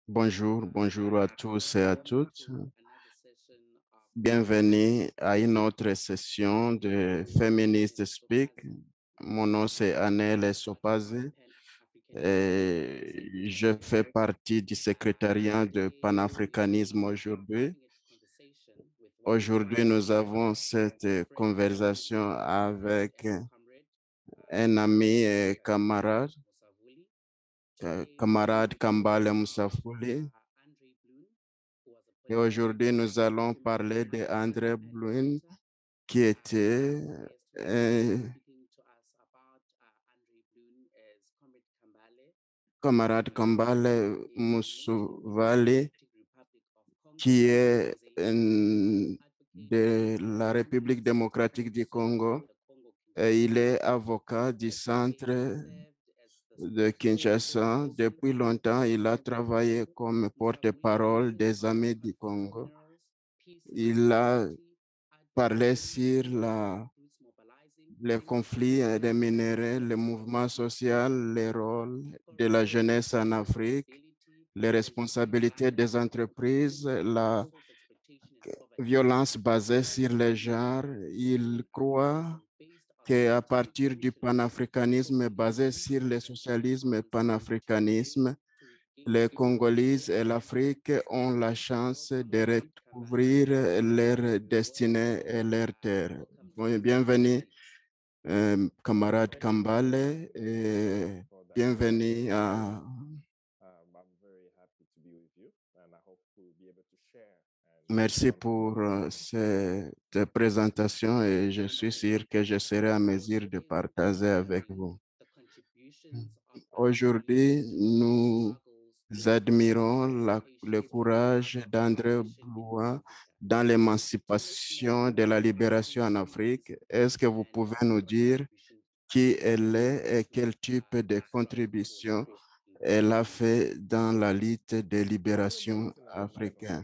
Bonjour, bonjour à tous et à toutes. Bienvenue à une autre session de Feminist Speak. Mon nom c'est Anel Sopaze et je fais partie du secrétariat de panafricanisme aujourd'hui. Aujourd'hui, nous avons cette conversation avec un ami et camarade Kambale Moussafouli. Et aujourd'hui, nous allons parler de André Bloin, qui était camarade Kambale Moussouali, qui est de la République démocratique du Congo. Et il est avocat du centre de Kinshasa. Depuis longtemps, il a travaillé comme porte-parole des Amis du Congo. Il a parlé sur les conflits des minéraux, le mouvement social, les rôles de la jeunesse en Afrique, les responsabilités des entreprises, la violence basée sur les genres. Il croit qu'à partir du panafricanisme basé sur le socialisme et panafricanisme, les Congolais et l'Afrique ont la chance de recouvrir leur destinée et leur terre. Bienvenue, camarade Kambale, et bienvenue à... Merci pour cette présentation et je suis sûr que je serai à mesure de partager avec vous. Aujourd'hui, nous admirons le courage d'André Blois dans l'émancipation de la libération en Afrique. Est-ce que vous pouvez nous dire qui elle est et quel type de contribution elle a fait dans la lutte de libération africaine?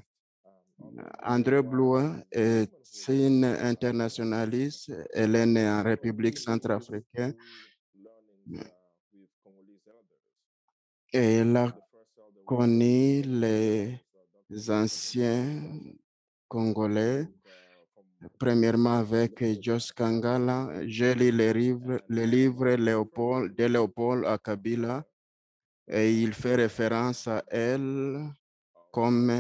André Blois est une internationaliste. Elle est née en République centrafricaine et elle a connu les anciens Congolais, premièrement avec Jos Kangala. J'ai lu les livres de Léopold à Kabila et il fait référence à elle comme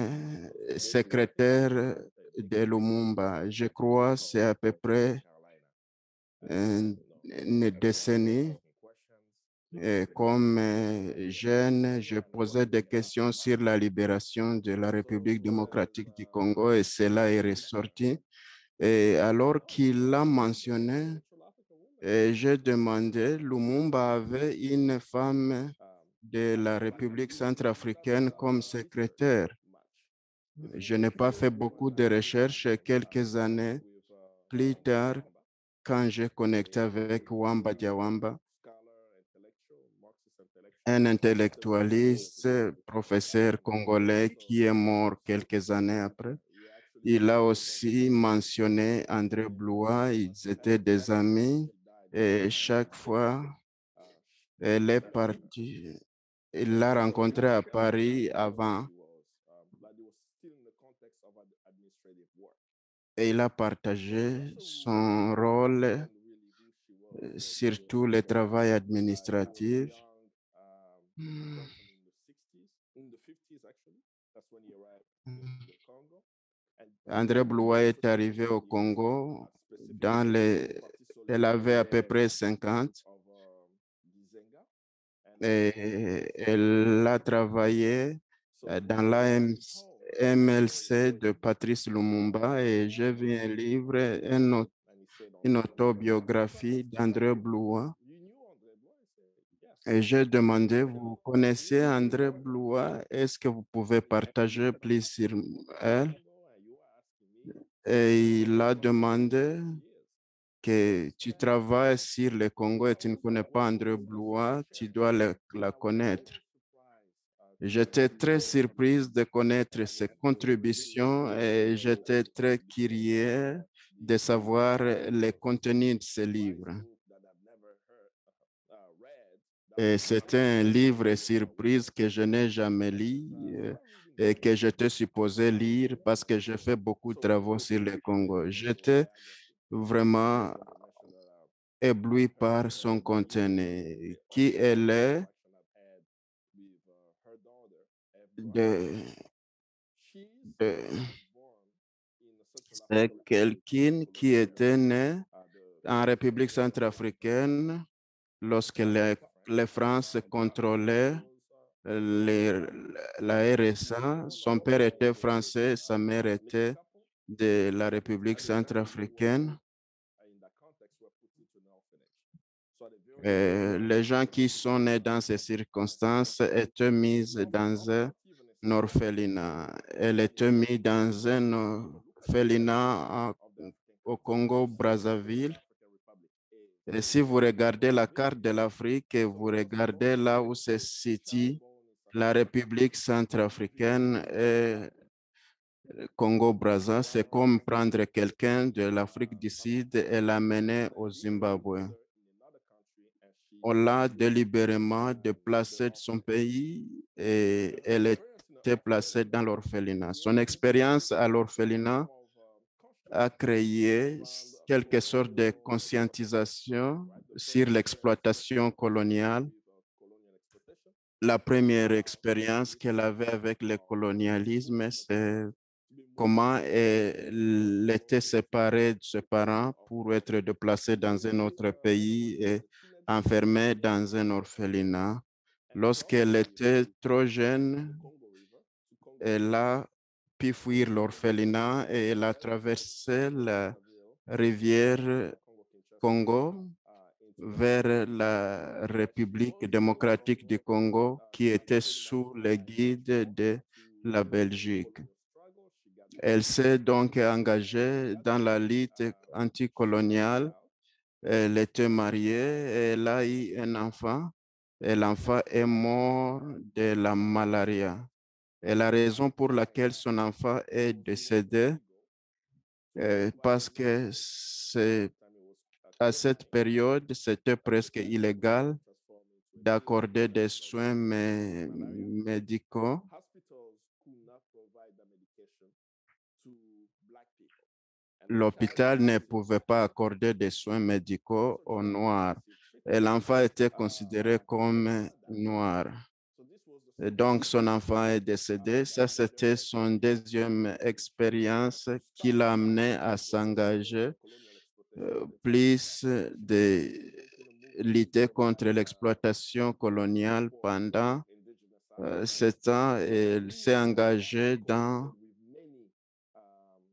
secrétaire de Lumumba. Je crois que c'est à peu près une décennie. Et comme jeune, je posais des questions sur la libération de la République démocratique du Congo et cela est ressorti. Et alors qu'il l'a mentionné, j'ai demandé, Lumumba avait une femme de la République centrafricaine comme secrétaire. Je n'ai pas fait beaucoup de recherches. Quelques années plus tard, quand j'ai connecté avec Wamba Diawamba, un intellectualiste, professeur congolais qui est mort quelques années après. Il a aussi mentionné André Blois, ils étaient des amis et chaque fois, elle est partie, il l'a rencontré à Paris avant et il a partagé son rôle, surtout le travail administratif. André Blois est arrivé au Congo elle avait à peu près 50 et elle a travaillé dans l'AMLC de Patrice Lumumba et j'ai vu un livre, une autobiographie d'André Blois. Et j'ai demandé, vous connaissez André Blois? Est-ce que vous pouvez partager plus sur elle? Et il a demandé que tu travailles sur le Congo et tu ne connais pas André Blois, tu dois la connaître. J'étais très surprise de connaître ses contributions et j'étais très curieux de savoir le contenu de ce livre. Et c'était un livre surprise que je n'ai jamais lu et que j'étais supposé lire parce que j'ai fait beaucoup de travaux sur le Congo. J'étais vraiment ébloui par son contenu, qui elle est, de, de- c'est quelqu'un qui était né en République centrafricaine lorsque les France contrôlaient les- la RSA. Son père était français, sa mère était de la République centrafricaine. Les gens qui sont nés dans ces circonstances étaient mis dans un orphelinat. Elle était mise dans un orphelinat au Congo-Brazzaville. Et si vous regardez la carte de l'Afrique et vous regardez là où se situe la République centrafricaine et le Congo-Brazza, c'est comme prendre quelqu'un de l'Afrique du Sud et l'amener au Zimbabwe. On l'a délibérément déplacée de son pays et elle était placée dans l'orphelinat. Son expérience à l'orphelinat a créé quelque sorte de conscientisation sur l'exploitation coloniale. La première expérience qu'elle avait avec le colonialisme, c'est comment elle était séparée de ses parents pour être déplacée dans un autre pays et enfermée dans un orphelinat. Lorsqu'elle était trop jeune, elle a pu fuir l'orphelinat et elle a traversé la rivière Congo vers la République démocratique du Congo qui était sous le guide de la Belgique. Elle s'est donc engagée dans la lutte anticoloniale. Elle était mariée et elle a eu un enfant et l'enfant est mort de la malaria. Et la raison pour laquelle son enfant est décédé, parce que à cette période, c'était presque illégal d'accorder des soins médicaux. L'hôpital ne pouvait pas accorder des soins médicaux aux Noirs et l'enfant était considéré comme noir. Et donc, son enfant est décédé. Ça, c'était son deuxième expérience qui l'a amené à s'engager plus de lutter contre l'exploitation coloniale pendant 7 ans. Elle s'est engagée dans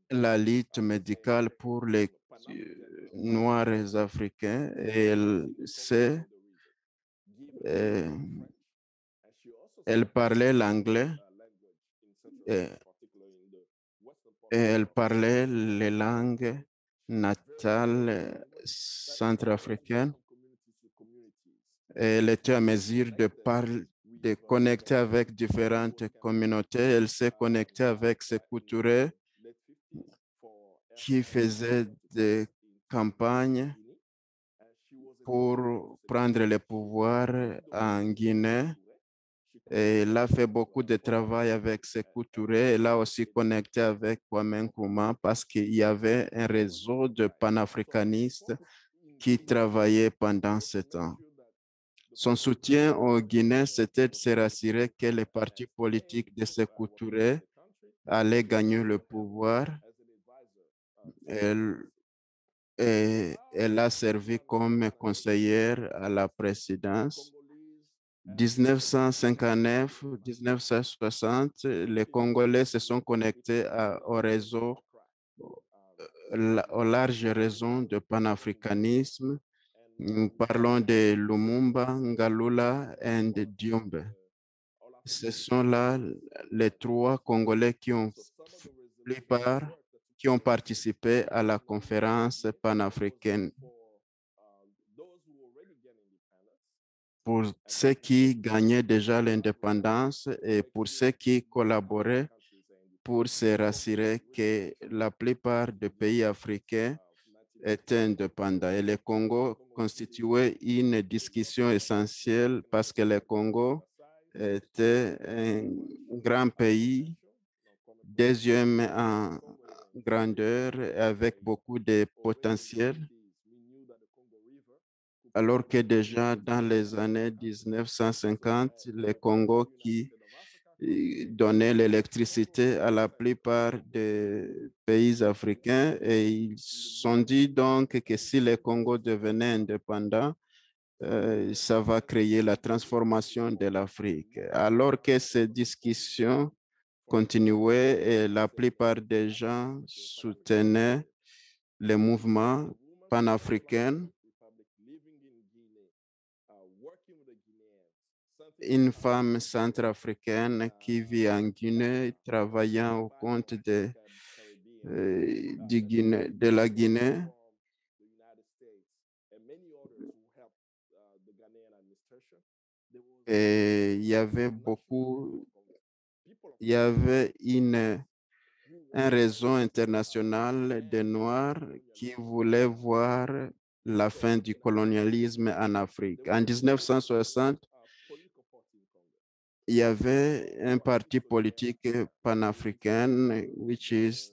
la lutte médicale pour les Noirs africains et euh, elle parlait l'anglais et, et elle parlait les langues natales centrafricaines. Elle était en mesure de connecter avec différentes communautés. Elle s'est connectée avec ses couturiers qui faisaient des campagnes pour prendre le pouvoir en Guinée. Et elle a fait beaucoup de travail avec ses couturiers. Elle a aussi connecté avec Kwame Nkrumah parce qu'il y avait un réseau de panafricanistes qui travaillait pendant 7 ans. Son soutien aux Guinéens, c'était de se rassurer que les partis politiques de ses couturiers allaient gagner le pouvoir. Elle, elle a servi comme conseillère à la présidence. 1959-1960, les Congolais se sont connectés au réseau, au large réseau de panafricanisme. Nous parlons de Lumumba, Ngalula et Diombe. Ce sont là les trois Congolais qui ont participé à la conférence panafricaine. Pour ceux qui gagnaient déjà l'indépendance et pour ceux qui collaboraient pour se rassurer que la plupart des pays africains était indépendant. Et le Congo constituait une discussion essentielle parce que le Congo était un grand pays, deuxième en grandeur et avec beaucoup de potentiel, alors que déjà dans les années 1950, le Congo qui donnait l'électricité à la plupart des pays africains et ils se sont dit donc que si le Congo devenait indépendant, ça va créer la transformation de l'Afrique. Alors que ces discussions continuaient et la plupart des gens soutenaient le mouvement panafricain, une femme centrafricaine qui vit en Guinée, travaillant au compte de la Guinée. Et il y avait un réseau international des Noirs qui voulait voir la fin du colonialisme en Afrique. En 1960, il y avait un parti politique panafricain, which is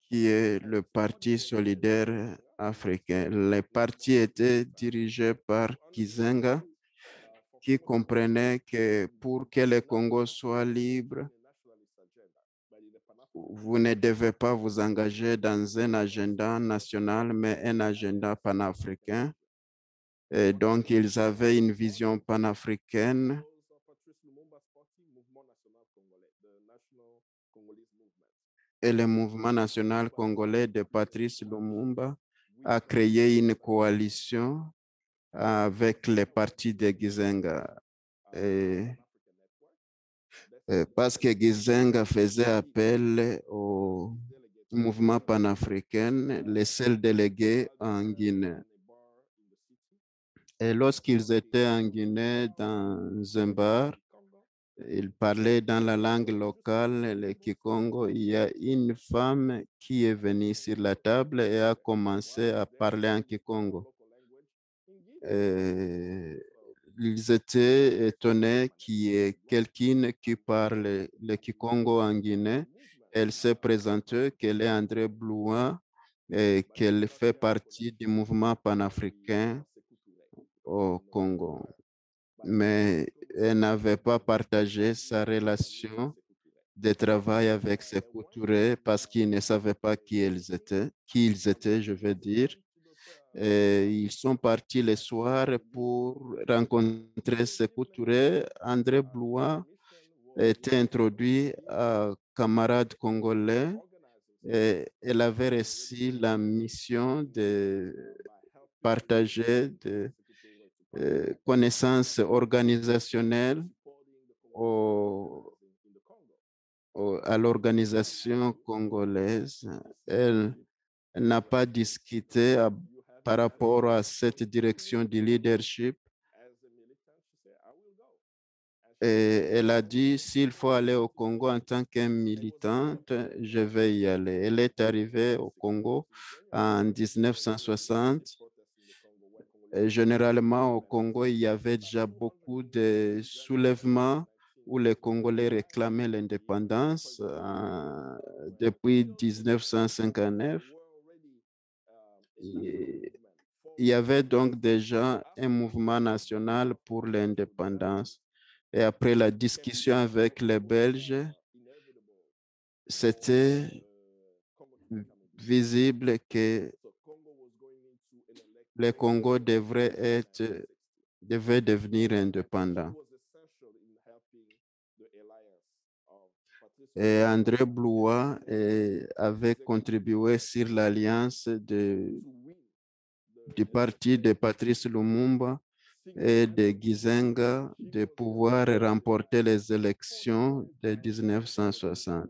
qui est le Parti solidaire africain. Le parti était dirigé par Kizenga, qui comprenait que pour que le Congo soit libre, vous ne devez pas vous engager dans un agenda national, mais un agenda panafricain. Et donc, ils avaient une vision panafricaine. Et le mouvement national congolais de Patrice Lumumba a créé une coalition avec les partis de Gizenga. Et, parce que Gizenga faisait appel au mouvement panafricain, les seuls délégués en Guinée. Et lorsqu'ils étaient en Guinée, dans un bar, ils parlaient dans la langue locale, le Kikongo. Il y a une femme qui est venue sur la table et a commencé à parler en Kikongo. Et ils étaient étonnés qu'il y ait quelqu'un qui parle le Kikongo en Guinée. Elle s'est présentée qu'elle est André Blois et qu'elle fait partie du mouvement panafricain au Congo. Mais elle n'avait pas partagé sa relation de travail avec ces couturiers parce qu'ils ne savaient pas qui ils étaient, je veux dire. Et ils sont partis le soir pour rencontrer ces couturiers. André Blois était introduit à camarade congolais et elle avait reçu la mission de partager des connaissances organisationnelles au à l'organisation congolaise. Elle n'a pas discuté par rapport à cette direction du leadership. Et elle a dit, s'il faut aller au Congo en tant qu'un militante, je vais y aller. Elle est arrivée au Congo en 1960. Et généralement, au Congo, il y avait déjà beaucoup de soulèvements où les Congolais réclamaient l'indépendance depuis 1959. Il y avait donc déjà un mouvement national pour l'indépendance. Et après la discussion avec les Belges, c'était visible que le Congo devait devenir indépendant. Et André Blois avait contribué sur l'alliance du parti de Patrice Lumumba et de Gizenga de pouvoir remporter les élections de 1960.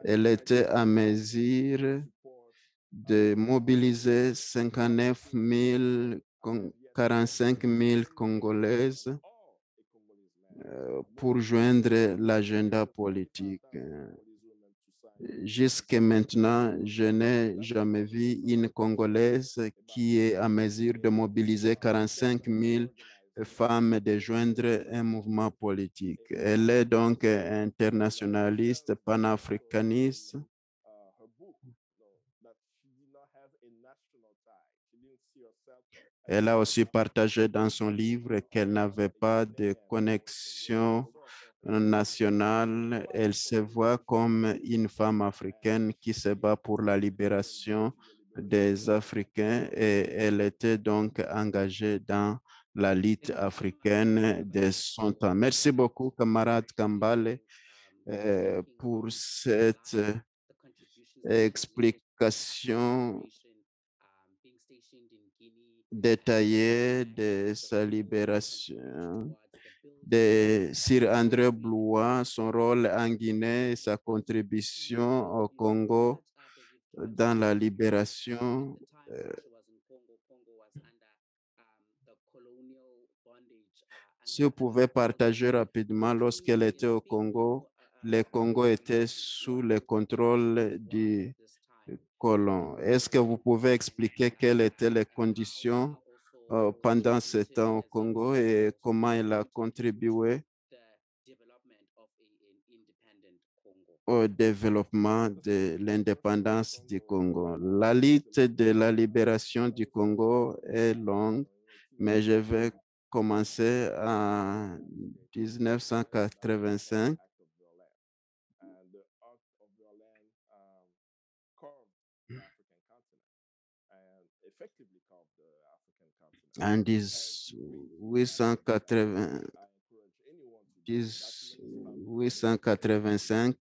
Elle était à mesure de mobiliser 59 000, 45 000 Congolaises pour joindre l'agenda politique. Jusqu'à maintenant, je n'ai jamais vu une Congolaise qui est à mesure de mobiliser 45 000 femmes de joindre un mouvement politique. Elle est donc internationaliste, panafricaniste. Elle a aussi partagé dans son livre qu'elle n'avait pas de connexion nationale. Elle se voit comme une femme africaine qui se bat pour la libération des Africains et elle était donc engagée dans la lutte africaine de son temps. Merci beaucoup, camarade Kambale, pour cette explication détaillée de sa libération, de Sir André Blois, son rôle en Guinée et sa contribution au Congo dans la libération. Si vous pouvez partager rapidement, lorsqu'elle était au Congo, le Congo était sous le contrôle du colon. Est-ce que vous pouvez expliquer quelles étaient les conditions pendant ce temps au Congo et comment elle a contribué au développement de l'indépendance du Congo? La lutte de la libération du Congo est longue, mais je vais commencer en 1985. En 1885,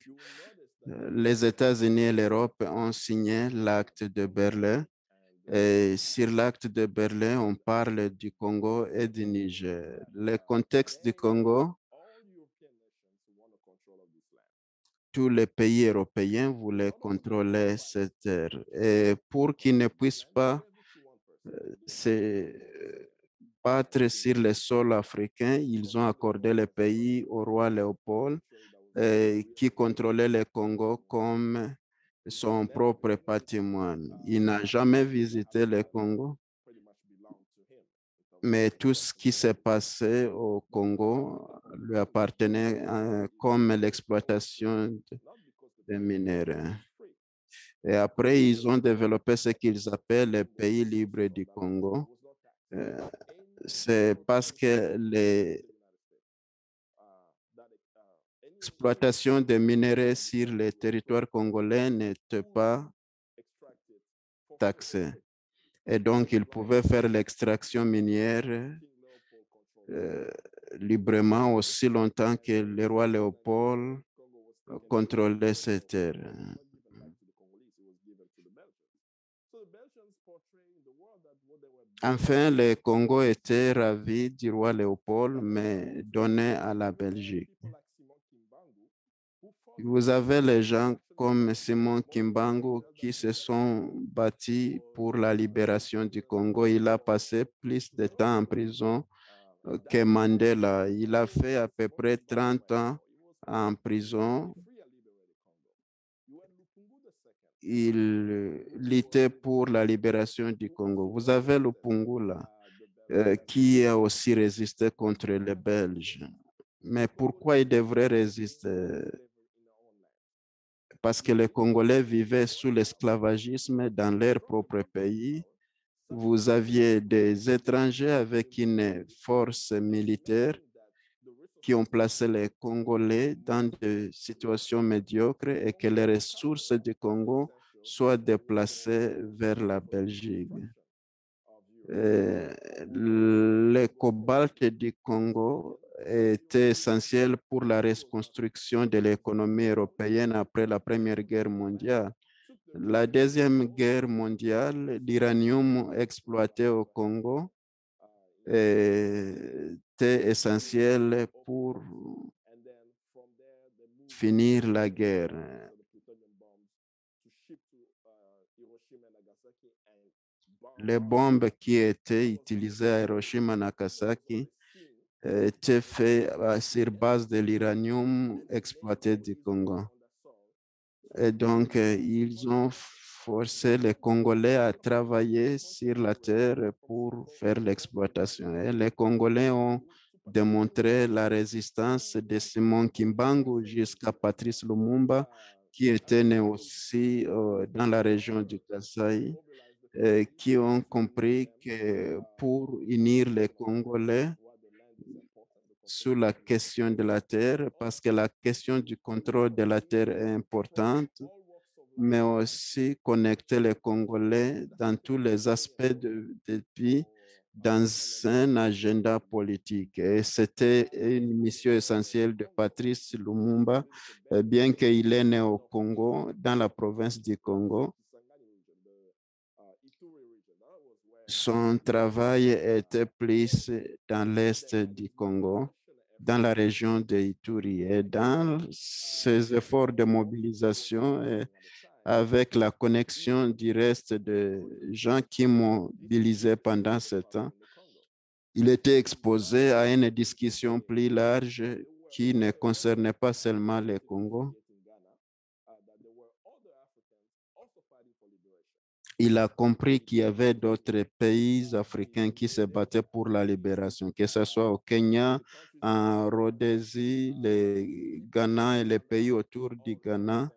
les États-Unis et l'Europe ont signé l'acte de Berlin. Et sur l'acte de Berlin, on parle du Congo et du Niger. Le contexte du Congo, tous les pays européens voulaient contrôler cette terre. Et pour qu'ils ne puissent pas se battre sur le sol africain, ils ont accordé le pays au roi Léopold qui contrôlait le Congo comme son propre patrimoine. Il n'a jamais visité le Congo, mais tout ce qui s'est passé au Congo lui appartenait comme l'exploitation des minéraux. Et après, ils ont développé ce qu'ils appellent le pays libre du Congo. C'est parce que l'exploitation des minéraux sur le territoire congolais n'était pas taxée. Et donc, ils pouvaient faire l'extraction minière euh, librement aussi longtemps que le roi Léopold contrôlait ces terres. Enfin, le Congo était ravi du roi Léopold, mais donné à la Belgique. Vous avez les gens comme Simon Kimbangu qui se sont battus pour la libération du Congo. Il a passé plus de temps en prison que Mandela. Il a fait à peu près 30 ans en prison. Il luttait pour la libération du Congo. Vous avez le Pungula qui a aussi résisté contre les Belges. Mais pourquoi il devrait résister? Parce que les Congolais vivaient sous l'esclavagisme dans leur propre pays. Vous aviez des étrangers avec une force militaire qui ont placé les Congolais dans des situations médiocres et que les ressources du Congo soient déplacées vers la Belgique. Le cobalt du Congo était essentiel pour la reconstruction de l'économie européenne après la Première Guerre mondiale. La Deuxième Guerre mondiale, l'uranium exploité au Congo était essentiel pour finir la guerre. Les bombes qui étaient utilisées à Hiroshima et Nagasaki était fait sur base de l'uranium exploité du Congo. Et donc, ils ont forcé les Congolais à travailler sur la terre pour faire l'exploitation. Et les Congolais ont démontré la résistance de Simon Kimbangu jusqu'à Patrice Lumumba, qui était né aussi dans la région du Kasaï, qui ont compris que pour unir les Congolais sur la question de la terre, parce que la question du contrôle de la terre est importante, mais aussi connecter les Congolais dans tous les aspects de vie dans un agenda politique. Et c'était une mission essentielle de Patrice Lumumba, bien qu'il est né au Congo, dans la province du Congo. Son travail était plus dans l'est du Congo, dans la région de Ituri. Et dans ses efforts de mobilisation, avec la connexion du reste de gens qui mobilisaient pendant ce temps, il était exposé à une discussion plus large qui ne concernait pas seulement le Congo. Il a compris qu'il y avait d'autres pays africains qui se battaient pour la libération, que ce soit au Kenya, en Rhodésie, le Ghana et les pays autour du Ghana.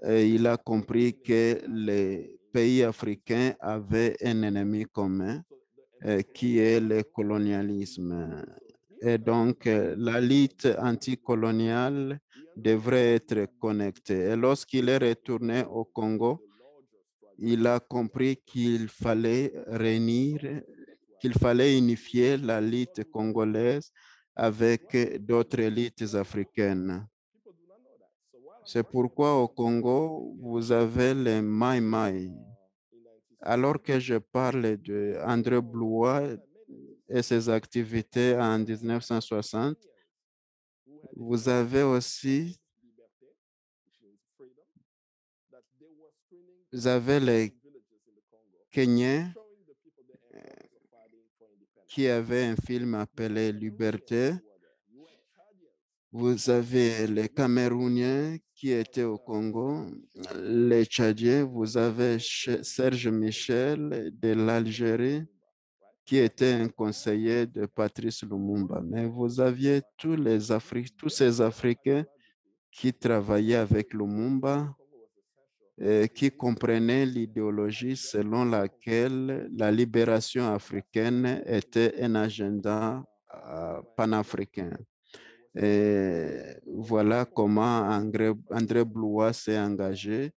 Et il a compris que les pays africains avaient un ennemi commun, qui est le colonialisme. Et donc, la lutte anticoloniale devrait être connectée. Et lorsqu'il est retourné au Congo, il a compris qu'il fallait réunir, qu'il fallait unifier la lutte congolaise avec d'autres élites africaines. C'est pourquoi au Congo, vous avez les Mai Mai. Alors que je parle de André Blois et ses activités en 1960, vous avez aussi les Kenyans qui avaient un film appelé Liberté. Vous avez les Camerounais qui étaient au Congo, les Tchadiens, vous avez Serge Michel de l'Algérie qui était un conseiller de Patrice Lumumba. Mais vous aviez tous ces Africains qui travaillaient avec Lumumba et qui comprenaient l'idéologie selon laquelle la libération africaine était un agenda panafricain. Et voilà comment André Blois s'est engagé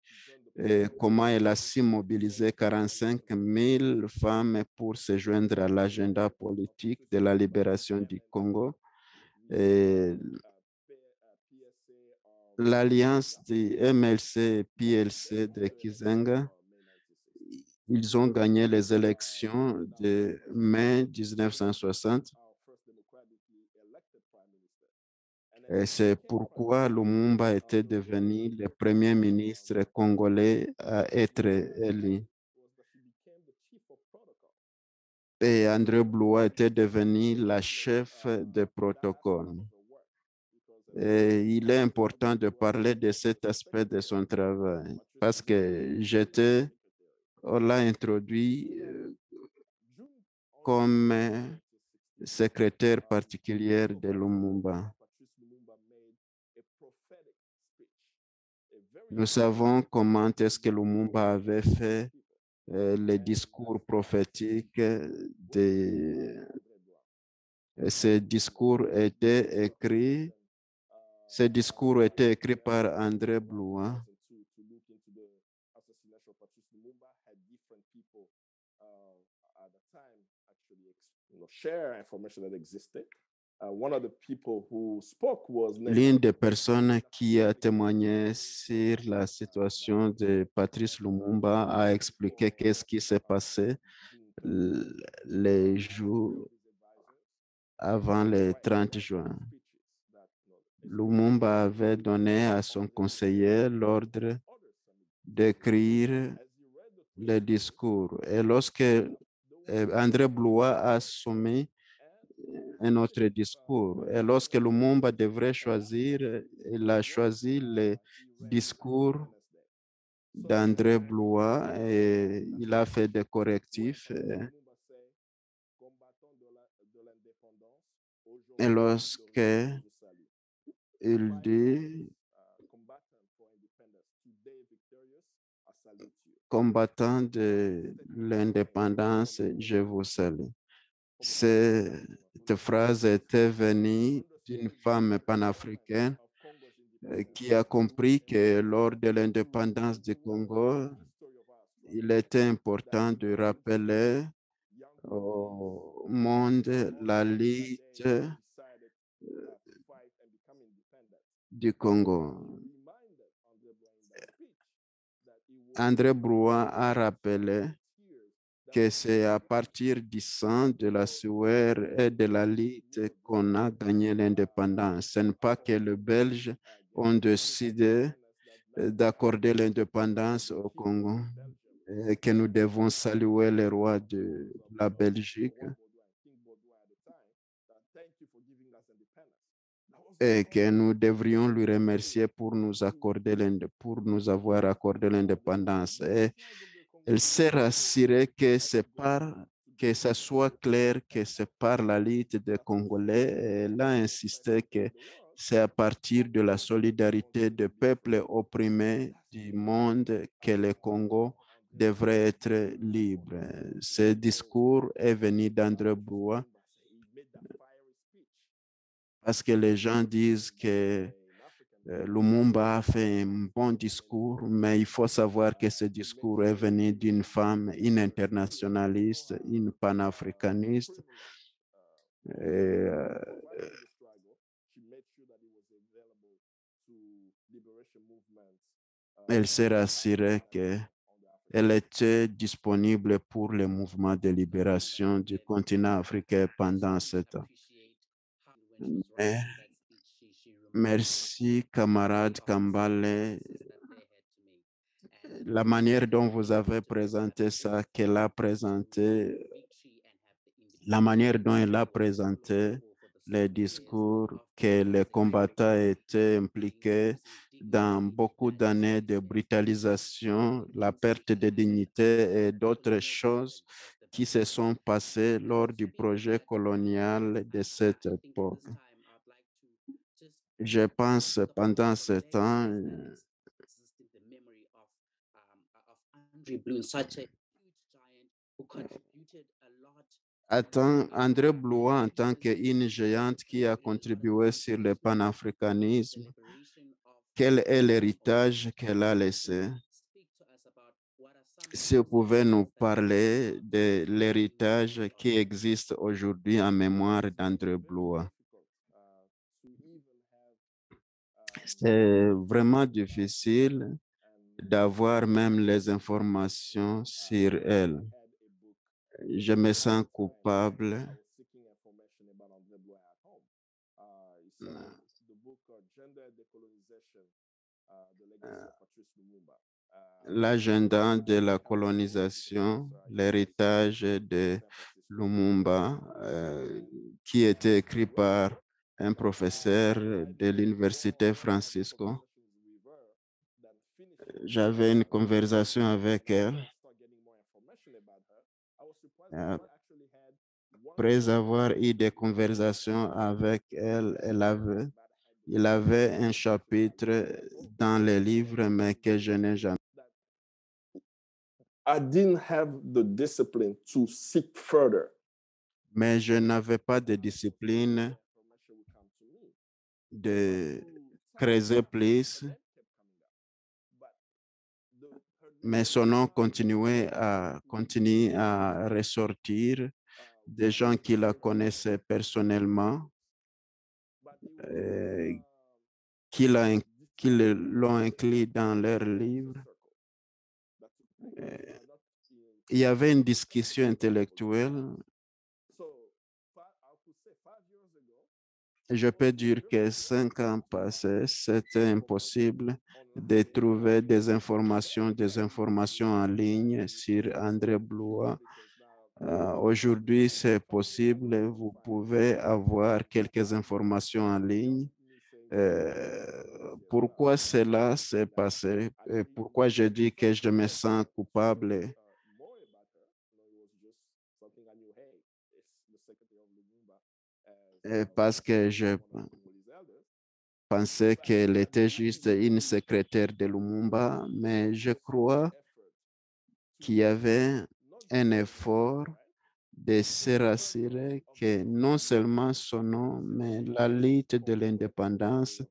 et comment il a su mobiliser 45 000 femmes pour se joindre à l'agenda politique de la libération du Congo. Et l'alliance du MLC et PLC de Kizenga, ils ont gagné les élections de mai 1960. Et c'est pourquoi Lumumba était devenu le premier ministre congolais à être élu. Et André Blois était devenu la chef de protocole. Et il est important de parler de cet aspect de son travail parce que on l'a introduit comme secrétaire particulier de Lumumba. Nous savons comment est-ce que Lumumba avait fait les discours prophétiques. Ces discours étaient écrits. Ces discours étaient écrits par André Blois. L'une des personnes qui a témoigné sur la situation de Patrice Lumumba a expliqué qu'est-ce qui s'est passé les jours avant le 30 juin. Lumumba avait donné à son conseiller l'ordre d'écrire le discours. Et lorsque André Blois a soumis un autre discours. Et lorsque Lumumba devrait choisir, il a choisi le discours d'André Blois et il a fait des correctifs. Et lorsque il dit combattant de l'indépendance, je vous salue. Cette phrase était venue d'une femme panafricaine qui a compris que lors de l'indépendance du Congo, il était important de rappeler au monde la lutte du Congo. André Brouin a rappelé que c'est à partir du sang, de la sueur et de la lutte qu'on a gagné l'indépendance. Ce n'est pas que les Belges ont décidé d'accorder l'indépendance au Congo et que nous devons saluer le roi de la Belgique et que nous devrions lui remercier pour pour nous avoir accordé l'indépendance. Et elle s'est rassurée que que ça soit clair que c'est par la lutte des Congolais. Elle a insisté que c'est à partir de la solidarité des peuples opprimés du monde que le Congo devrait être libre. Ce discours est venu d'André Blois parce que les gens disent que Lumumba a fait un bon discours, mais il faut savoir que ce discours est venu d'une femme, une internationaliste, une panafricaniste. Et, elle s'est rassurée qu'elle était disponible pour le mouvement de libération du continent africain pendant ce temps. Mais merci, camarade Kambale. La manière dont vous avez présenté ça, qu'elle a présenté, la manière dont elle a présenté les discours, que les combattants étaient impliqués dans beaucoup d'années de brutalisation, la perte de dignité et d'autres choses qui se sont passées lors du projet colonial de cette époque. Je pense pendant ce temps, André Blois en tant qu'une géante qui a contribué sur le panafricanisme, quel est l'héritage qu'elle a laissé? Si vous pouvez nous parler de l'héritage qui existe aujourd'hui en mémoire d'André Blois. C'est vraiment difficile d'avoir même les informations sur elle. Je me sens coupable. L'agenda de la colonisation, l'héritage de Lumumba, qui était écrit par un professeur de l'Université Francisco. J'avais une conversation avec elle. Après avoir eu des conversations avec elle, il avait un chapitre dans les livres, mais que je n'ai jamais. I didn't have the discipline to seek further. Mais je n'avais pas de discipline de creuser plus. Mais son nom continuait à ressortir, des gens qui la connaissaient personnellement, qui l'ont inclus dans leurs livres. Il y avait une discussion intellectuelle. Je peux dire que 5 ans passés, c'était impossible de trouver des informations en ligne sur André Blois Aujourd'hui, c'est possible. Vous pouvez avoir quelques informations en ligne. Pourquoi cela s'est passé? Et pourquoi je dis que je me sens coupable? Parce que je pensais qu'elle était juste une secrétaire de Lumumba, mais je crois qu'il y avait un effort de se rassurer que non seulement son nom, mais la lutte de l'indépendance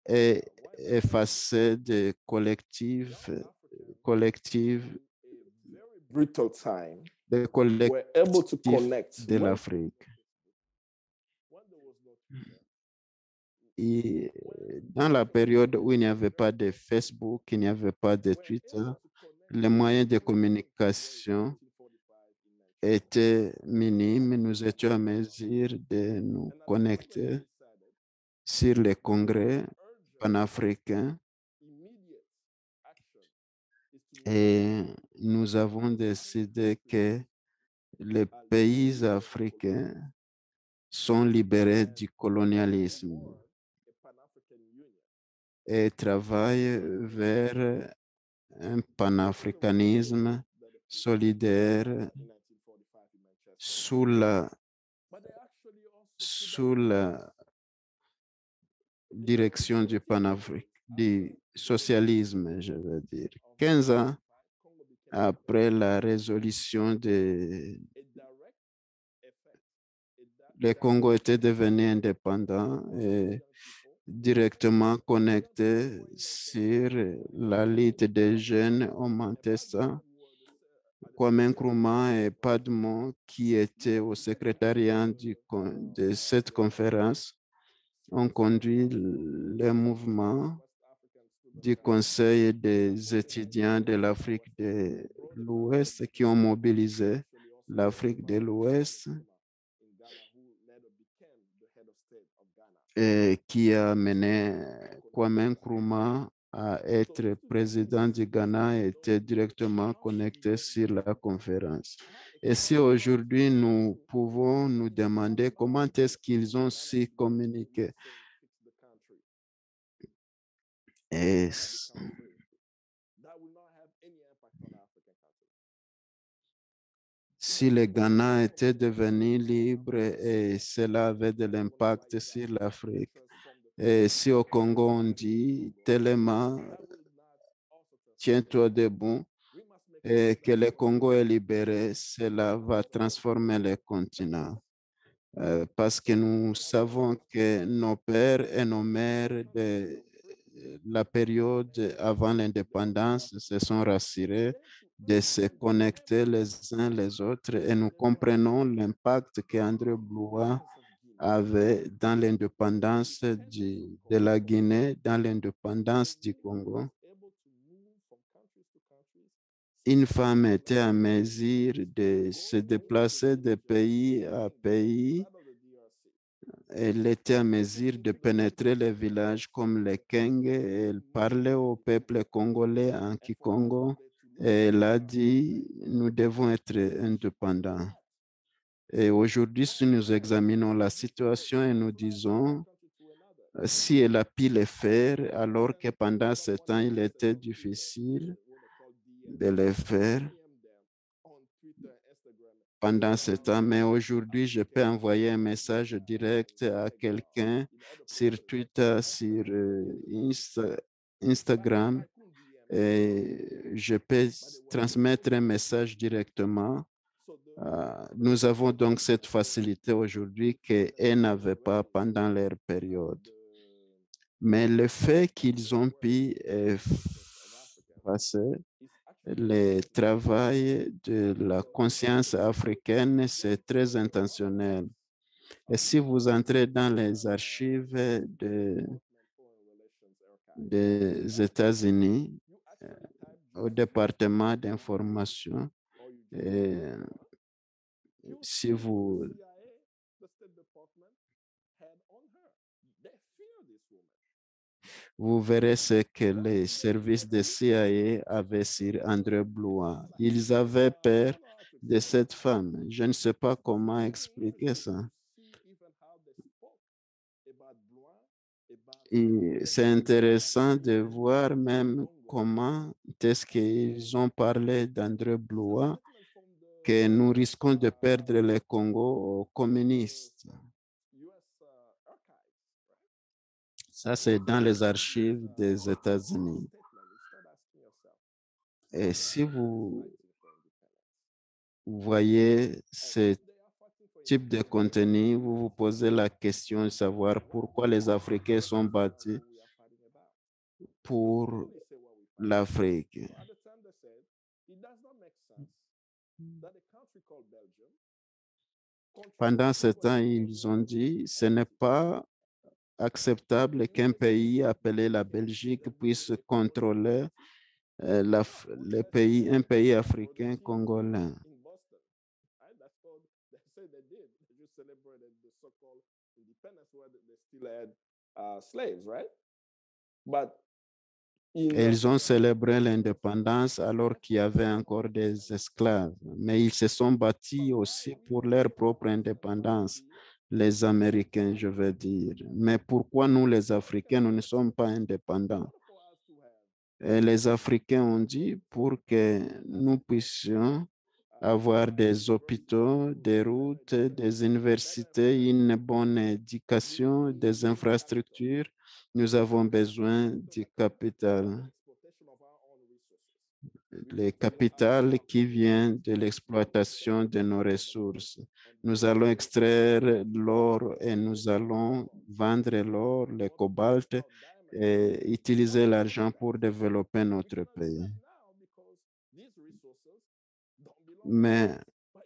est effacée de collectif, Brutal time, de were able to collectif connect. de l'Afrique. Et dans la période où il n'y avait pas de Facebook, il n'y avait pas de Twitter, les moyens de communication étaient minimes. Nous étions à mesure de nous connecter sur les congrès panafricains et nous avons décidé que les pays africains sont libérés du colonialisme et travaillent vers un panafricanisme solidaire sous la direction du du socialisme, je veux dire. 15 ans après la résolution le Congo était devenu indépendant et directement connecté sur la lutte des jeunes au Mantessa. Kwame Nkrumah et Padmo, qui étaient au secrétariat de cette conférence, ont conduit le mouvement du Conseil des étudiants de l'Afrique de l'Ouest qui ont mobilisé l'Afrique de l'Ouest et qui a mené Kwame Nkrumah à être président du Ghana et était directement connecté sur la conférence. Et si aujourd'hui nous pouvons nous demander comment est-ce qu'ils ont su communiquer. Et si le Ghana était devenu libre et cela avait de l'impact sur l'Afrique. Et si au Congo on dit tellement, tiens-toi debout, et que le Congo est libéré, cela va transformer le continent. Parce que nous savons que nos pères et nos mères de la période avant l'indépendance se sont rassurés de se connecter les uns les autres et nous comprenons l'impact qu'André Blois avait dans l'indépendance de la Guinée, dans l'indépendance du Congo. Une femme était en mesure de se déplacer de pays à pays. Elle était en mesure de pénétrer les villages comme les Keng. Elle parlait au peuple congolais en Kikongo. Et elle a dit, nous devons être indépendants. Et aujourd'hui, si nous examinons la situation et nous disons, si elle a pu le faire, alors que pendant ce temps, il était difficile de le faire pendant ce temps, mais aujourd'hui, je peux envoyer un message direct à quelqu'un sur Twitter, sur Instagram, et je peux transmettre un message directement. Nous avons donc cette facilité aujourd'hui qu'elles n'avaient pas pendant leur période. Mais le fait qu'ils ont pu passer le travail de la conscience africaine, c'est très intentionnel. Et si vous entrez dans les archives des États-Unis, au département d'information, si vous verrez ce que les services de CIA avaient sur André Blois. Ils avaient peur de cette femme. Je ne sais pas comment expliquer ça. Et c'est intéressant de voir même comment est-ce qu'ils ont parlé d'André Blois, que nous risquons de perdre le Congo aux communistes. Ça, c'est dans les archives des États-Unis. Et si vous voyez ce type de contenu, vous vous posez la question de savoir pourquoi les Africains sont battus pour l'Afrique. Pendant ce temps, ils ont dit ce n'est pas acceptable qu'un pays appelé la Belgique puisse contrôler un pays africain congolais. Et ils ont célébré l'indépendance alors qu'il y avait encore des esclaves. Mais ils se sont battus aussi pour leur propre indépendance, les Américains, je veux dire. Mais pourquoi nous, les Africains, nous ne sommes pas indépendants? Et les Africains ont dit pour que nous puissions avoir des hôpitaux, des routes, des universités, une bonne éducation, des infrastructures, nous avons besoin du capital. Le capital qui vient de l'exploitation de nos ressources. Nous allons extraire l'or et nous allons vendre l'or, le cobalt et utiliser l'argent pour développer notre pays. Mais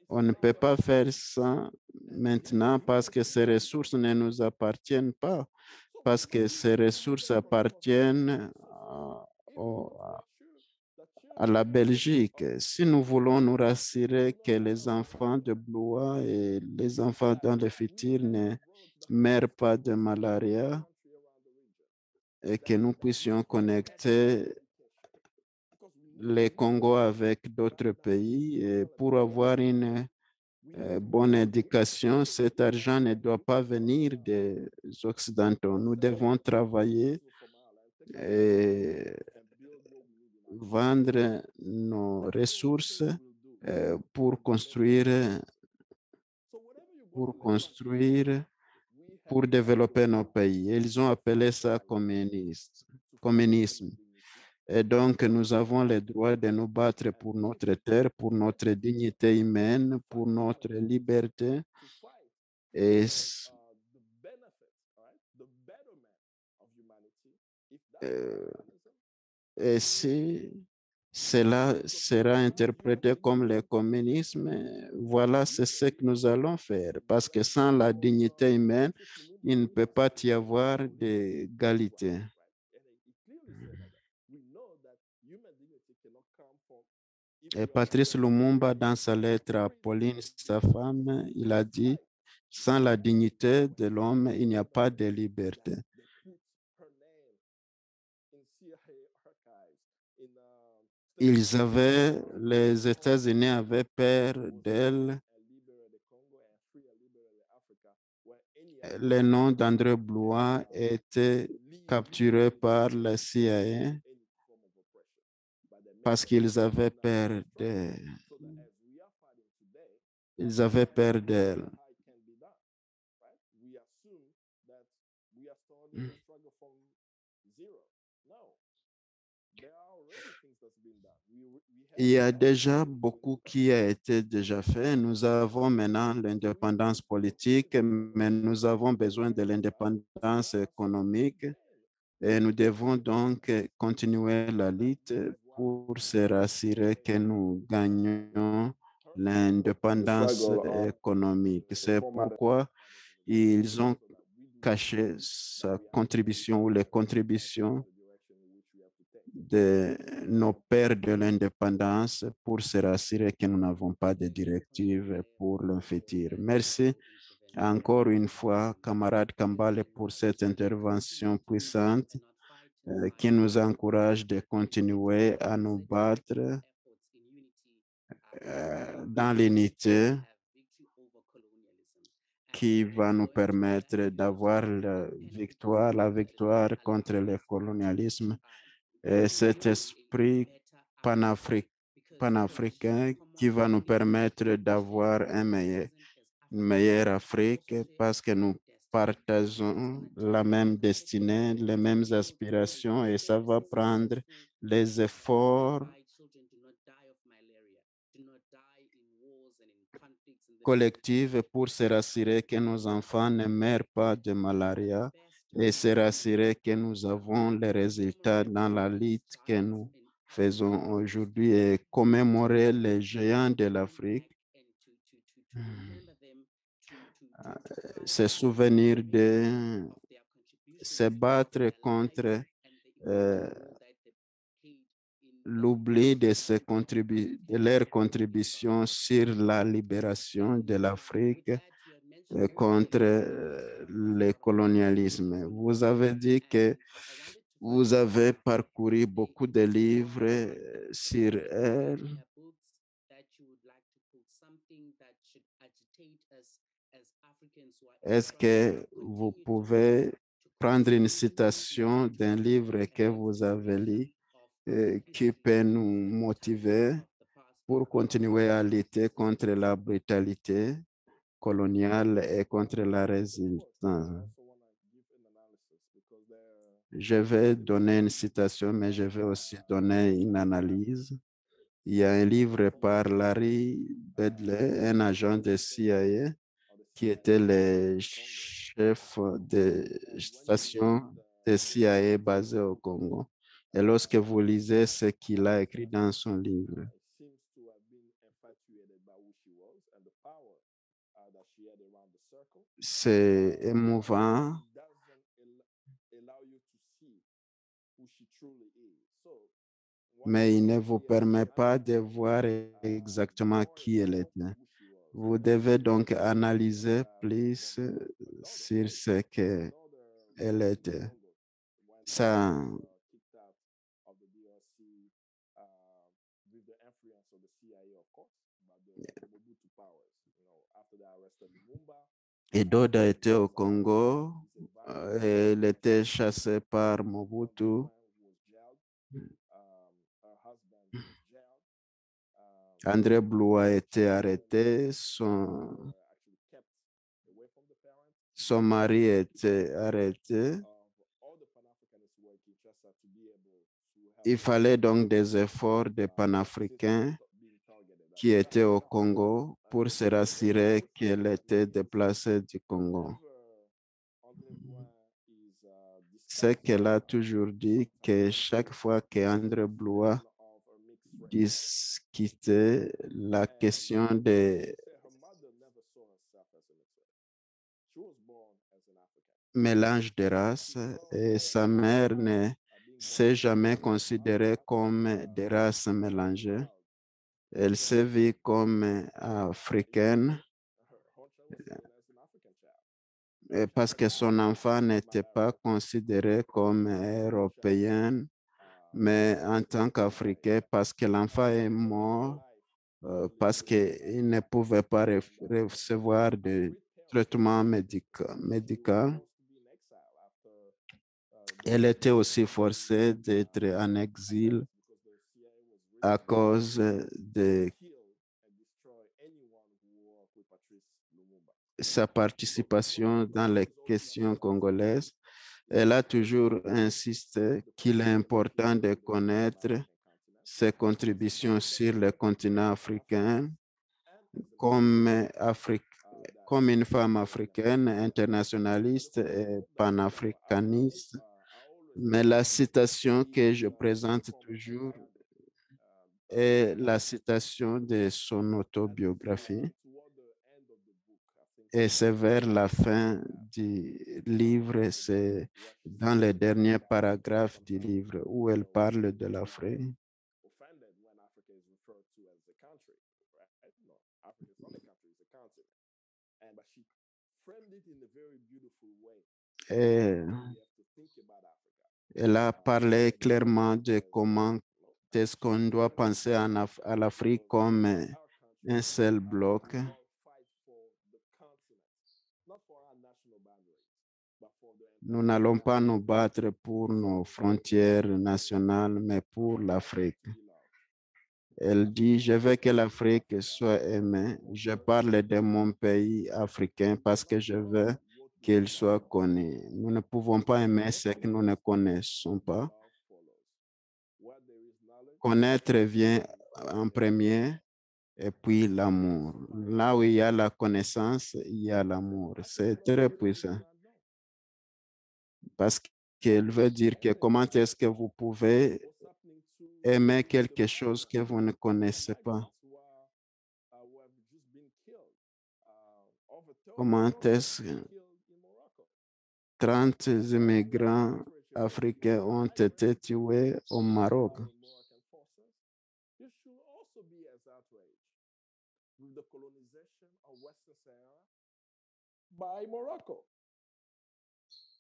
on ne peut pas faire ça maintenant parce que ces ressources ne nous appartiennent pas, parce que ces ressources appartiennent à la Belgique. Si nous voulons nous rassurer que les enfants de Blois et les enfants dans le futur ne meurent pas de malaria et que nous puissions connecter les Congo avec d'autres pays et pour avoir une bonne éducation, cet argent ne doit pas venir des Occidentaux. Nous devons travailler et vendre nos ressources pour construire, pour développer nos pays. Ils ont appelé ça communisme. Et donc, nous avons le droit de nous battre pour notre terre, pour notre dignité humaine, pour notre liberté. Et Et si cela sera interprété comme le communisme, voilà, c'est ce que nous allons faire. Parce que sans la dignité humaine, il ne peut pas y avoir d'égalité. Et Patrice Lumumba, dans sa lettre à Pauline, sa femme, il a dit, sans la dignité de l'homme, il n'y a pas de liberté. Les États-Unis avaient peur d'elle. Le nom d'André Blois était capturé par la CIA parce qu'ils avaient peur d'elle. Il y a déjà beaucoup qui a été déjà fait. Nous avons maintenant l'indépendance politique, mais nous avons besoin de l'indépendance économique et nous devons donc continuer la lutte pour se rassurer que nous gagnons l'indépendance économique. C'est pourquoi ils ont caché sa contribution ou les contributions de nos pères de l'indépendance pour se rassurer que nous n'avons pas de directive pour le futur. Merci encore une fois, camarade Kambale, pour cette intervention puissante qui nous encourage de continuer à nous battre dans l'unité qui va nous permettre d'avoir la victoire contre le colonialisme. Et cet esprit panafricain qui va nous permettre d'avoir une meilleure Afrique parce que nous partageons la même destinée, les mêmes aspirations et ça va prendre les efforts collectifs pour se rassurer que nos enfants ne meurent pas de malaria et se rassurer que nous avons les résultats dans la lutte que nous faisons aujourd'hui et commémorer les géants de l'Afrique, se souvenir de se battre contre l'oubli de leur contribution sur la libération de l'Afrique contre le colonialisme. Vous avez dit que vous avez parcouru beaucoup de livres sur elle. Est-ce que vous pouvez prendre une citation d'un livre que vous avez lu qui peut nous motiver pour continuer à lutter contre la brutalité coloniale et contre la résistance? Je vais donner une citation, mais je vais aussi donner une analyse. Il y a un livre par Larry Bedley, un agent de CIA, qui était le chef de station de CIA basé au Congo. Et lorsque vous lisez ce qu'il a écrit dans son livre, c'est émouvant, mais il ne vous permet pas de voir exactement qui elle était. Vous devez donc analyser plus sur ce qu'elle était. Ça, et Doda était au Congo, elle était chassée par Mobutu. André Blou a été arrêté, son mari a été arrêté. Il fallait donc des efforts des panafricains qui étaient au Congo pour se rassurer qu'elle était déplacée du Congo. C'est qu'elle a toujours dit que chaque fois qu'André Blois discutait la question des mélanges de races, et sa mère ne s'est jamais considérée comme des races mélangées. Elle s'est vue comme africaine parce que son enfant n'était pas considéré comme européen, mais en tant qu'Africain, parce que l'enfant est mort, parce qu'il ne pouvait pas recevoir de traitement médical. Elle était aussi forcée d'être en exil à cause de sa participation dans les questions congolaises. Elle a toujours insisté qu'il est important de connaître ses contributions sur le continent africain comme une femme africaine, internationaliste et panafricaniste. Mais la citation que je présente toujours est la citation de son autobiographie. Et c'est vers la fin du livre, c'est dans les derniers paragraphes du livre où elle parle de l'Afrique. Et elle a parlé clairement de comment est-ce qu'on doit penser à l'Afrique comme un seul bloc. Fight for the continent, not for our national boundaries, but for the Nous n'allons pas nous battre pour nos frontières nationales, mais pour l'Afrique. Elle dit, je veux que l'Afrique soit aimée. Je parle de mon pays africain parce que je veux qu'il soit connu. Nous ne pouvons pas aimer ce que nous ne connaissons pas. Connaître vient en premier et puis l'amour. Là où il y a la connaissance, il y a l'amour. C'est très puissant. Parce qu'elle veut dire que comment est-ce que vous pouvez aimer quelque chose que vous ne connaissez pas? Comment est-ce que 30 immigrants africains ont été tués au Maroc? with the colonization of Western Sahara by Morocco.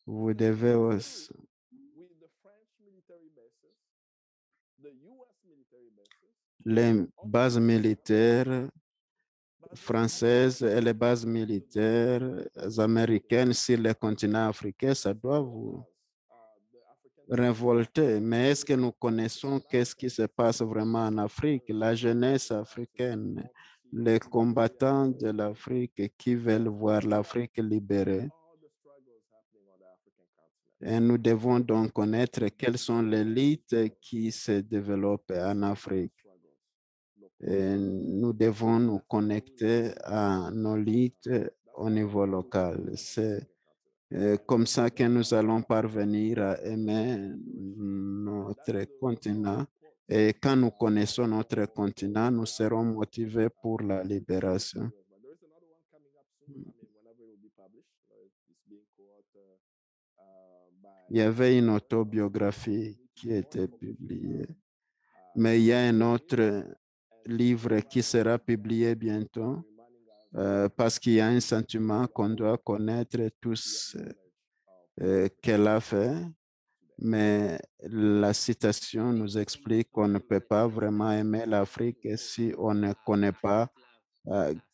Vous devez aussi, With the French military bases, the US military bases, les bases militaires françaises et les bases militaires américaines sur le continent africain, ça doit vous révolter. Mais est-ce que nous connaissons qu'est-ce qui se passe vraiment en Afrique? La jeunesse africaine, les combattants de l'Afrique qui veulent voir l'Afrique libérée. Et nous devons donc connaître quelles sont les élites qui se développent en Afrique. Et nous devons nous connecter à nos élites au niveau local. C'est comme ça que nous allons parvenir à aimer notre continent. Et quand nous connaissons notre continent, nous serons motivés pour la libération. Il y avait une autobiographie qui était publiée, mais il y a un autre livre qui sera publié bientôt parce qu'il y a un sentiment qu'on doit connaître tous qu'elle a fait, mais la citation nous explique qu'on ne peut pas vraiment aimer l'Afrique si on ne connaît pas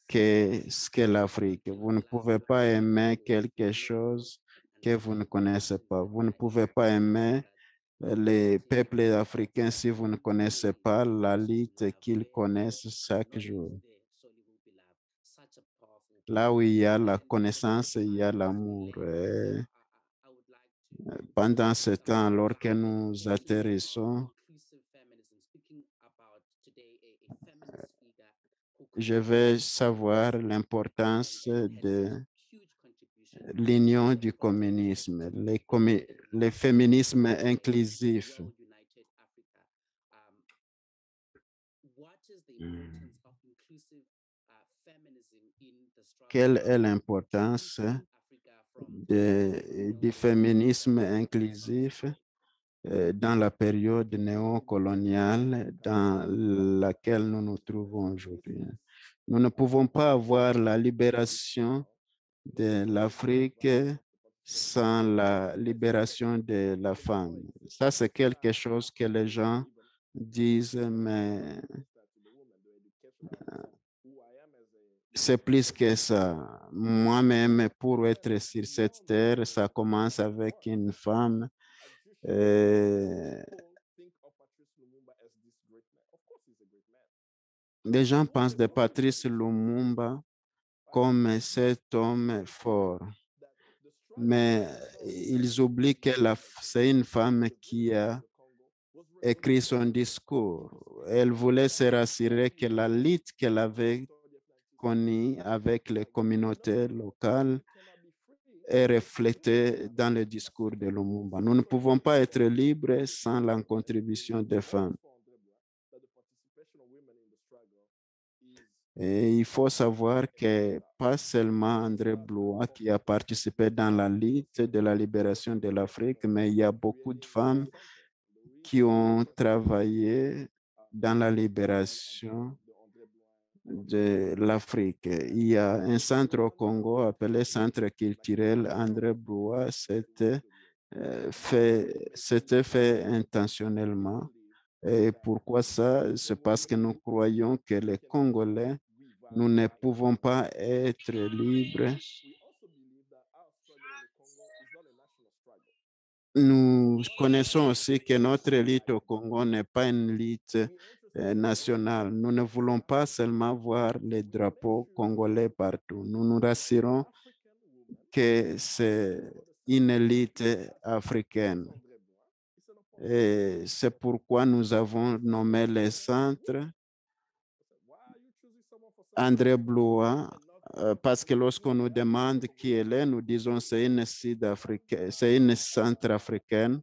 qu'est-ce qu'est l'Afrique. Vous ne pouvez pas aimer quelque chose que vous ne connaissez pas. Vous ne pouvez pas aimer les peuples africains si vous ne connaissez pas la lutte qu'ils connaissent chaque jour. Là où il y a la connaissance, il y a l'amour. Pendant ce temps, alors que nous atterrissons, je vais savoir l'importance de l'union du communisme, le féminisme inclusif. Quelle est l'importance du féminisme inclusif dans la période néocoloniale dans laquelle nous nous trouvons aujourd'hui? Nous ne pouvons pas avoir la libération de l'Afrique sans la libération de la femme. Ça, c'est quelque chose que les gens disent, mais c'est plus que ça. Moi-même, pour être sur cette terre, ça commence avec une femme. Les gens pensent de Patrice Lumumba comme cet homme fort, mais ils oublient que c'est une femme qui a écrit son discours. Elle voulait se rassurer que la lutte qu'elle avait connue avec les communautés locales est reflétée dans le discours de Lumumba. Nous ne pouvons pas être libres sans la contribution des femmes. Et il faut savoir que pas seulement André Blois qui a participé dans la lutte de la libération de l'Afrique, mais il y a beaucoup de femmes qui ont travaillé dans la libération de l'Afrique. Il y a un centre au Congo appelé Centre culturel André Blois. C'était fait intentionnellement. Et pourquoi ça? C'est parce que nous croyons que les Congolais nous ne pouvons pas être libres. we also believe that our struggle in the Congo is not a national struggle. Nous connaissons aussi que notre élite au Congo n'est pas une élite We are interested in nationale. Nous ne voulons pas seulement voir les drapeaux congolais partout. Nous nous rassurons African women que c'est une élite africaine. André Bois. It's an appointment. Et c'est pourquoi nous avons nommé les centres Why are you choosing someone for such André a Blois, and not parce que lorsqu'on nous demande qui elle est, nous disons c'est une sud-africaine, c'est une centrafricaine.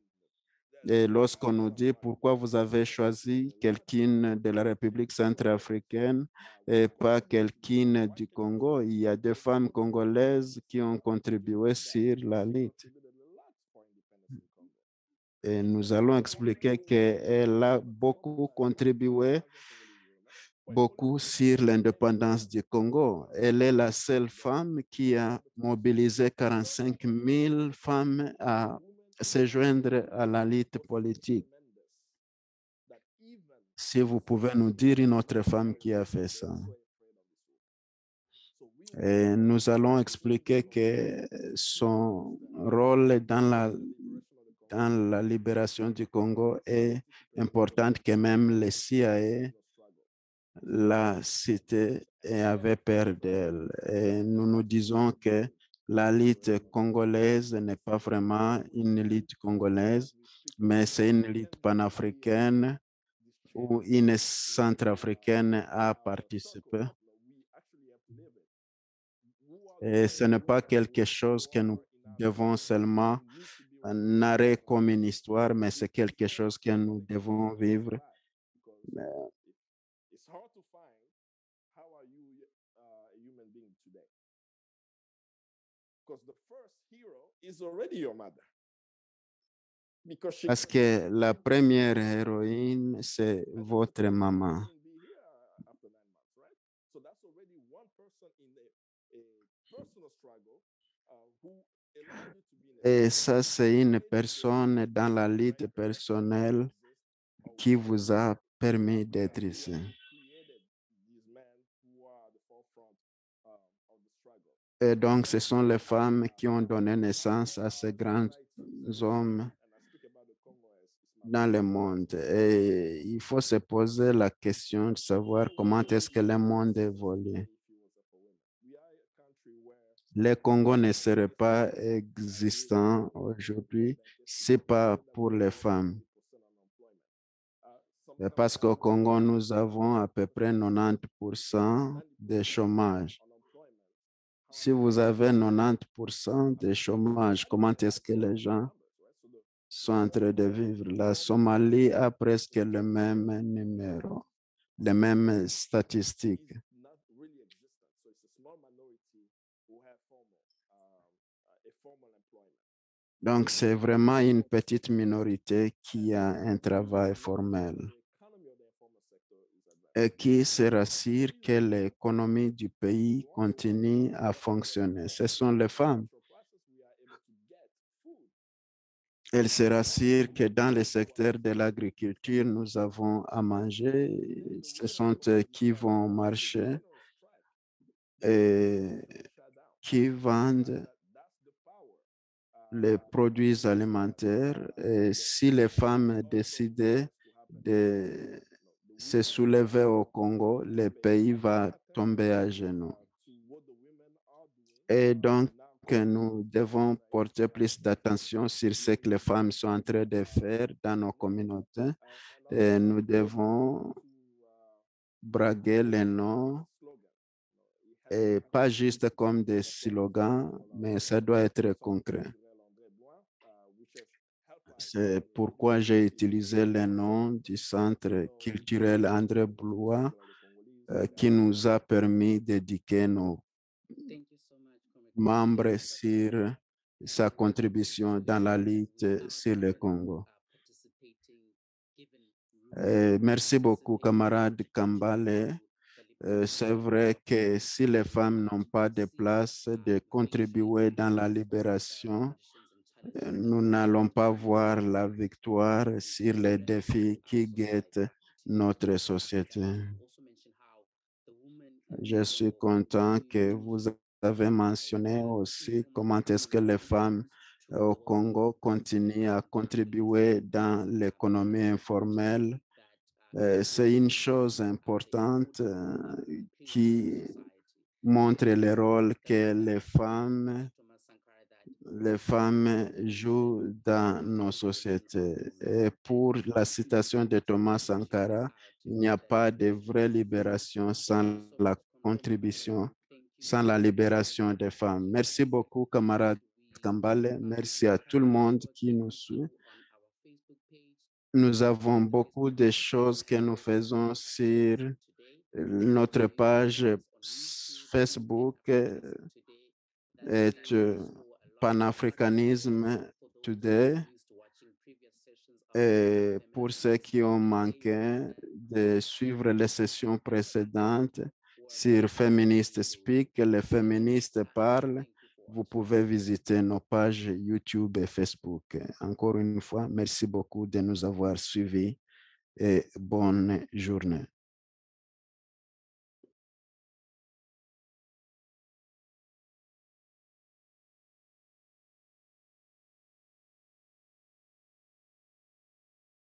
Et lorsqu'on nous dit pourquoi vous avez choisi quelqu'un de la République centrafricaine et pas quelqu'un du Congo, il y a des femmes congolaises qui ont contribué sur la lutte. contributed a lot for independence in Congo? Et nous allons expliquer qu'elle a beaucoup contribué, beaucoup sur l'indépendance du Congo. Elle est la seule femme qui a mobilisé 45 000 femmes à se joindre à la lutte politique. That even Si vous pouvez nous dire une autre femme qui a fait ça. Et nous allons expliquer que son rôle dans la libération du Congo est important, que même les CIA la cité et avait peur d'elle. Et nous nous disons que la lutte congolaise n'est pas vraiment une lutte congolaise, mais c'est une lutte panafricaine où une centrafricaine a participé. Et ce n'est pas quelque chose que nous devons seulement narrer comme une histoire, mais c'est quelque chose que nous devons vivre. It's hard to find how are you a human being today. Because the first hero is already your mother. Because she Parce que la première héroïne, c'est votre maman. couldn't be here after 9 months, right? So that's already one person in a personal struggle who allowed you to be in a Et ça, c'est une personne dans la lutte personnelle qui vous a permis d'être ici. created these men who are at the forefront of the struggle. Et donc, ce sont les femmes qui ont donné naissance à ces grands hommes And I speak about the Congo as it's my dans le monde. Et il faut se poser la question de savoir comment est-ce que le monde évolue. if he was for women. We are a country where Le Congo ne serait pas existant aujourd'hui si pas pour les femmes. 8% unemployment. Parce qu'au Congo, nous avons à peu près 90% de chômage. Unemployment. Si vous avez 90% de chômage, comment est-ce que les gens sont en train de vivre? La Somalie a presque le même numéro, les mêmes statistiques. Not really existent. So it's a small minority who have a formal employment. Donc, c'est vraiment une petite minorité qui a un travail formel The economy of the informal sector is advanced. et qui se rassure que l'économie du pays continue à fonctionner. Ce sont les femmes. So process we are able to get food. Elle se rassure que dans le secteur de l'agriculture, nous avons à manger. Ce sont eux qui vont marcher et qui vendent That's the power. les produits alimentaires. Et si les femmes décidaient de se soulever au Congo, le pays va tomber à genoux. To what the women are doing. Et donc, nous devons porter plus d'attention sur ce que les femmes sont en train de faire dans nos communautés. Et nous devons braguer les noms, et pas juste comme des slogans, mais ça doit être concret. C'est pourquoi j'ai utilisé le nom du centre culturel André Blois qui nous a permis d'éduquer nos membres sur sa contribution dans la lutte sur le Congo. Merci beaucoup, camarade Kambale. C'est vrai que si les femmes n'ont pas de place de contribuer dans la libération, nous n'allons pas voir la victoire sur les défis qui guettent notre société. Je suis content que vous avez mentionné aussi comment est-ce que les femmes au Congo continuent à contribuer dans l'économie informelle. C'est une chose importante qui montre le rôle que les femmes jouent dans nos sociétés. Et pour la citation de Thomas Sankara, il n'y a pas de vraie libération sans la contribution, sans la libération des femmes. Merci beaucoup, camarade Kambale. Merci à tout le monde qui nous suit. Nous avons beaucoup de choses que nous faisons sur notre page Facebook est Panafricanisme Today. Et pour ceux qui ont manqué de suivre les sessions précédentes sur Feminist Speak, les féministes parlent, vous pouvez visiter nos pages YouTube et Facebook. Encore une fois, merci beaucoup de nous avoir suivis et bonne journée.